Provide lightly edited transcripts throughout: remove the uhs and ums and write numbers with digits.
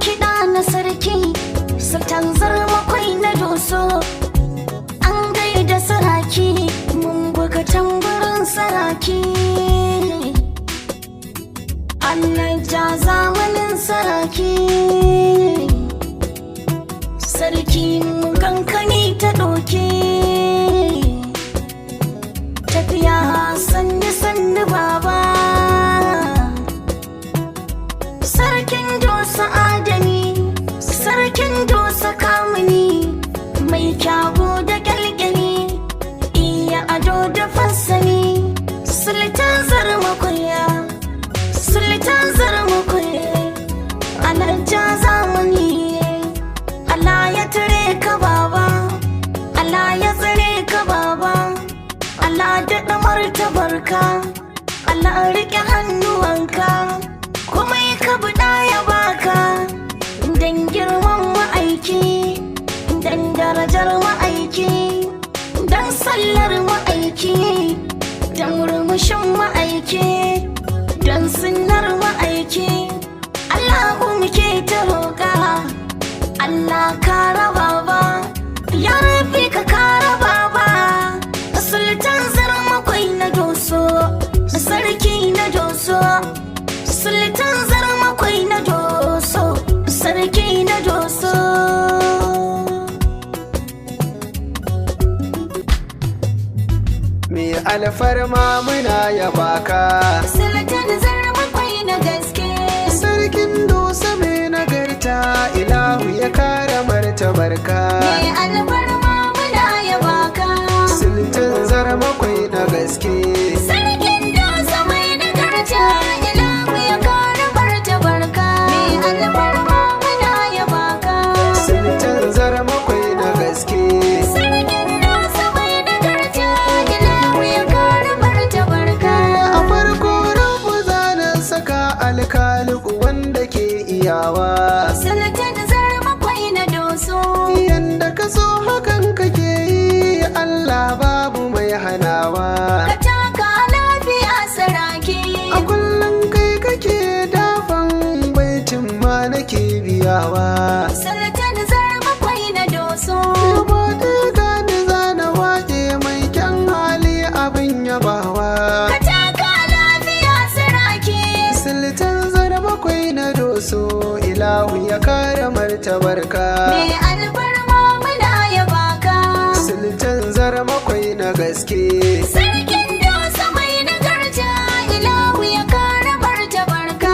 kiɗa na sarki, sultan zarmakwai na doso. An gaida saraki, mun buga tamburin saraki. Allah ja zamanin saraki. Sarki kankani ta ɗauke, tafiya sannu sannu baba. Sarkin dosa adani, sarkin dosa kamuni, mai kyawu da kyalkyali, iya ado da fassani. Sultan zarmakwai, sultan zarmakwai, alhaja zamani. Allah ya tare ka baba, Allah ya tsare ka baba, Allah daɗa martabarka, Allah riƙe hannuwanka, kuma ka buɗa ya baka. Dan girman ma'aiki, dan darajar ma'aiki, dan sallar ma'aiki, dan murmushin ma'aiki, dan sunnar ma'aiki. Allahu muke ta roƙa, Allah kara baba, ya rabi ka kara baba. Sultan zarmakwai na doso, sarki na doso. Sultan zarmakwai na doso, sarki na doso. Me alfarma muna yaba ka, Sultan zarmakwai na gaske. sarkin dosa mai nagarta, ilahu ya kara martabarka. Me alfarma muna yaba ka, Sultan zarmakwai na gaske. sarkin dosa mai nagarta, ilahu ya kara martabarka. Me alfarma muna yaba ka, Sultan zarmakwai na gaske. sarkin dosa mai nagarta, ilahu ya kara martabarka. A farko rabu zanen saka alkaliku wanda ke iyawa. Sultan zarmakwai na doso, Yanda ka so hakan kake yi, Allah babu mai hanawa. ka taka lafiya saraki. A kullum kai kake dafan baitin ma nake biyawa. Sultan zarmakwai na doso, Yabo ɗaya gani zana waƙe mai kyan hali abin yabawa. ka taka lafiya saraki. Sultan zarmakwai na doso, ilahu ya kare martabarka. Me alfarma muna yaba ka, Sultan zarmakwai na gaske. sarkin dosa mai nagarta, ilahu ya kara martabarka.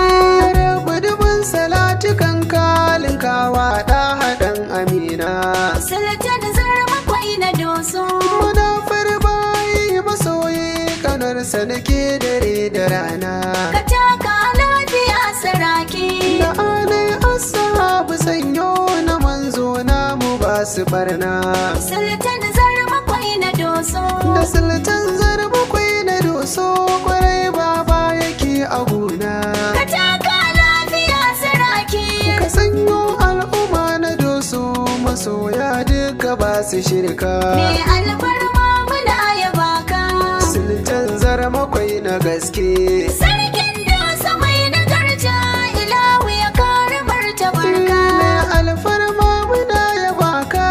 Rabu dubin salatukan kalin kawa ɗa haɗin amina. Sultan zarmakwai na doso, Munafar bayi masoyi kanarsa nake dare da rana. ka taka lafiya saraki. Da alai ashabu sanyo na manzo namu ba su barna. Sultan zarmakwai na doso, Da sultan zarmakwai na doso kwarai baba yake a gona. ka taka lafiya saraki. Ka sanyo al'umma na doso masoya duka ba su shirka. Me alfarma muna yaba ka, Sultan zarmakwai na gaske. sarkin dosa mai nagarta, ilahu ya kare martabarka. Alfarma muna yaba ka,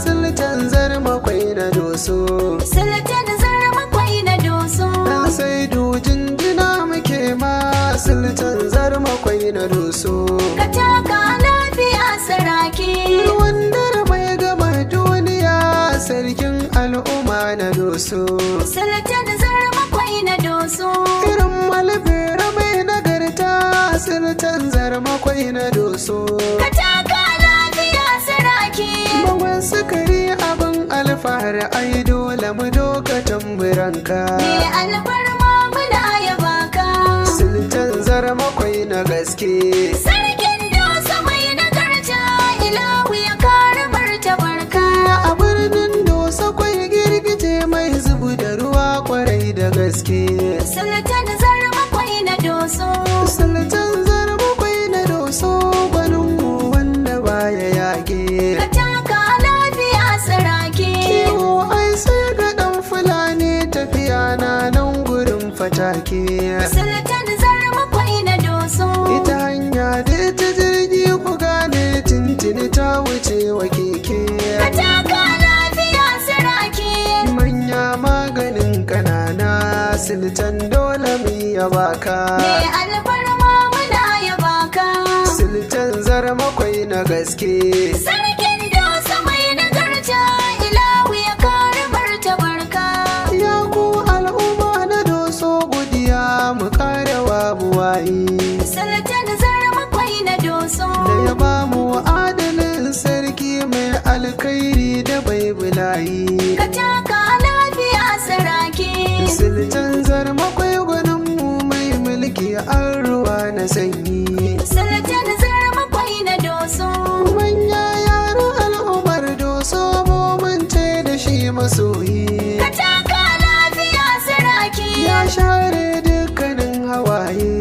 sultan zarmakwai na doso. Sultan zarmakwai na doso, Dan sai jinjina muke ma, sultan zarmakwai na doso. ka taka lafiya saraki. Wandar mai gama duniya, sarkin al'umma na doso. Sultan zarmakwai na doso, Irin malbera mai nagarta, sultan zarmakwai na doso. ka taka lafiya saraki. Mawan sukari abin alfahari, ai dole mu doka tamburanka. Me alfarma muna yaba ka, Sultan zarmakwai na gaske. sarkin dosa mai nagarta, ilahu ya kare martabarka. A birnin dosa kwai girgije mai zubu da ruwa kwarai da gaske. Sultan zarmakwai na doso, Sultan zarmakwai na doso, gwanin mu wanda baya yage. ka taka lafiya saraki. Kiwo ai sai ga ɗan fulani, tafiya na nan gurin fatake. Sultan zarmakwai na doso, Ita hanya da ita jirgi ku gane sultan dole mu yaba ka. Me alfarma muna yaba ka. Sultan zarmakwai na gaske. Sarkin dosa mai nagarta ilahu ya kare martabarka. Ya ku al'umma na doso godiya mu kare wa buwayi. Sultan zarmakwai na doso. Da ya ba mu adalin sarki mai alkhairi da bai bulayi. Ka taka lafiya saraki. Sultan zarmakwai gwanin mu mai mulki an ruwa na sanyi. Sultan zarmakwai na doso. Manya yaran al'ummar doso mun ce da shi masoyi. Ka taka lafiya saraki. Ya share dukkanin hawaye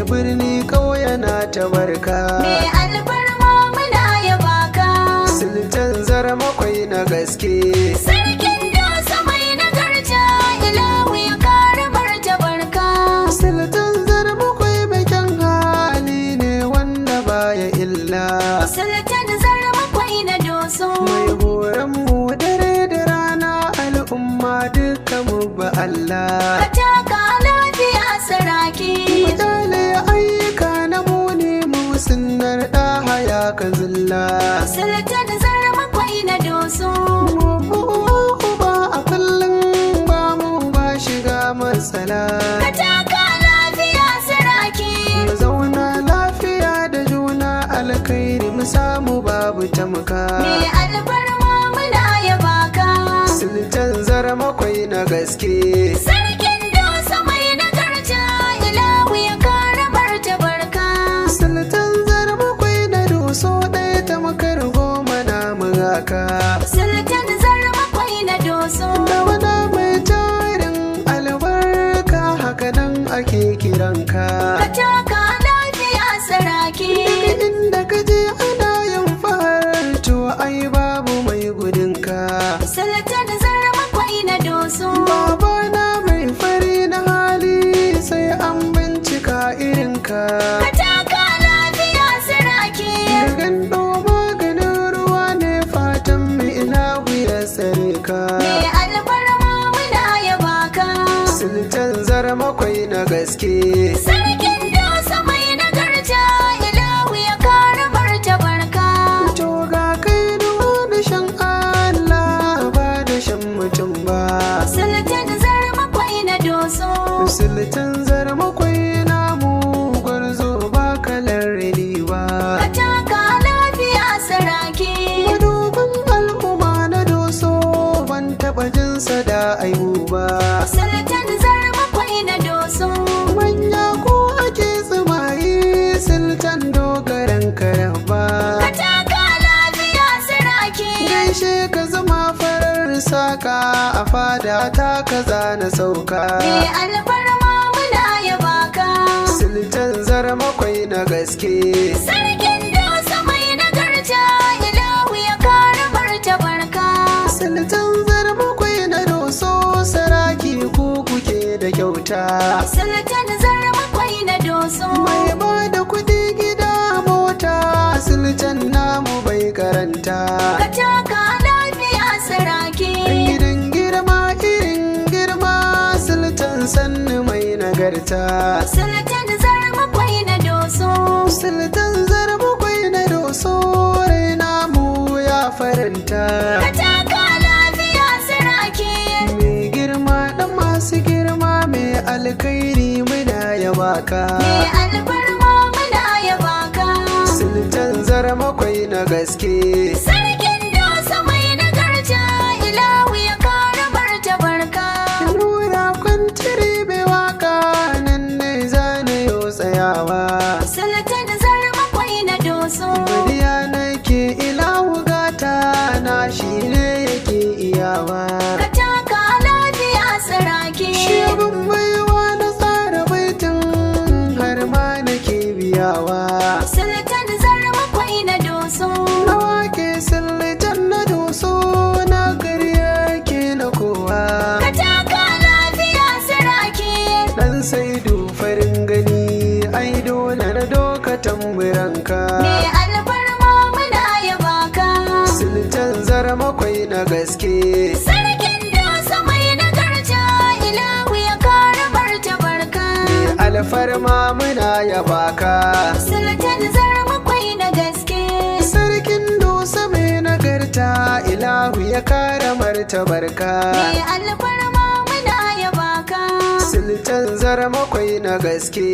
birni ƙauye na ta barka. Me alfarma muna yaba ka. Sultan zarmakwai na gaske. Sarkin dosa mai nagarta ilahu ya kare martabarka. Sultan zarmakwai mai kyan hali ne wanda baya illa. Sultan zarmakwai na doso. Mai horon mu dare da rana al'umma duka mu ba Allah. Ka taka lafiya saraki. Mutane ayyuka na muni mu sunnar ɗaha ya ka zilla. Sultan zarmakwai na doso. Mu uba a kullum ba mu ba shiga matsala. Ka taka lafiya saraki. Mu zauna lafiya da juna alkhairi mu samu babu tamka. Me alfarma muna yaba ka. Sultan zarmakwai na gaske. Sarkin dosa mai nagarta ilahu ya kare martabarka. Sultan zarmakwai na doso ɗaya tamakar goma na mugaka. Sultan zarmakwai na doso. Da wani mai tarin albarka haka nan ake kiranka. Ka taka lafiya saraki. Duk inda ka je ana yin fahar to ai babu mai gudunka. Sultan zarmakwai na doso. Babana mai fari na hali sai an bincika irinka. Ka taka lafiya saraki. Gando maganin ruwa ne fatan mu ilahu ya tsare ka. Me alfarma muna yaba ka. Sultan zarmakwai na gaske. Sarkin dosa mai nagarta ilahu ya kare martabarka. To ga kai da shan Allah ba da shan mutum ba. Sultan zarmakwai na doso. Sultan zarmakwai namu gwarzo ba kalar rini ba. Ka taka lafiya saraki. Madubin al'umma na doso ban taɓa jinsa da aibu ba. Sultan zarmakwai na doso. Manya ko ake tsimayi sultan dogaran karaba. Ka taka lafiya saraki. Gaishe ka zama farar saka a fada ta kaza na sauka. Me alfarma muna yaba ka. Sultan zarmakwai na gaske. Sarkin dosa mai nagarta ilahu ya kare martabarka. Sultan zarmakwai na doso saraki ku kuke da kyauta. Sultan zarmakwai na doso. Mai ba da kuɗi gida mota sultan namu bai karanta. Ka taka lafiya saraki. Gidan girma irin girma sultan sannu mai nagarta. Sultan zarmakwai na doso. Sultan zarmakwai na doso raina mu ya faranta. Ka taka lafiya saraki. Mai girma dan masu girma mai alkhairi muna yaba ka. Me alfarma muna yaba ka. Sultan zarmakwai na gaske. Sarkin dosa mai nagarta ilahu ya kare martabarka. Nura kwantiri bai waka nan ne zane yau tsayawa. Sultan zarmakwai na doso. Bariya nake ilahu gata na shi ne yake iyawa. Ka taka lafiya saraki. Shi abin baiwa na tsara baitin har ma nake biyawa. Sultan zarmakwai na doso. Na wake sultan na doso na karya ke na kowa. Ka taka lafiya saraki. Dan sai farin gani ai dole na doka tamburanka. Me alfarma muna yaba ka. Sultan zarmakwai na gaske. Sarkin dosa mai nagarta ilahu ya kare martabarka. alfarma muna yaba ka. Sultan zarmakwai na gaske. Sarkin Dosa mai nagarta, ilahu ya kare martabarka. Mai alfarma muna yaba ka. Sultan zarmakwai na gaske.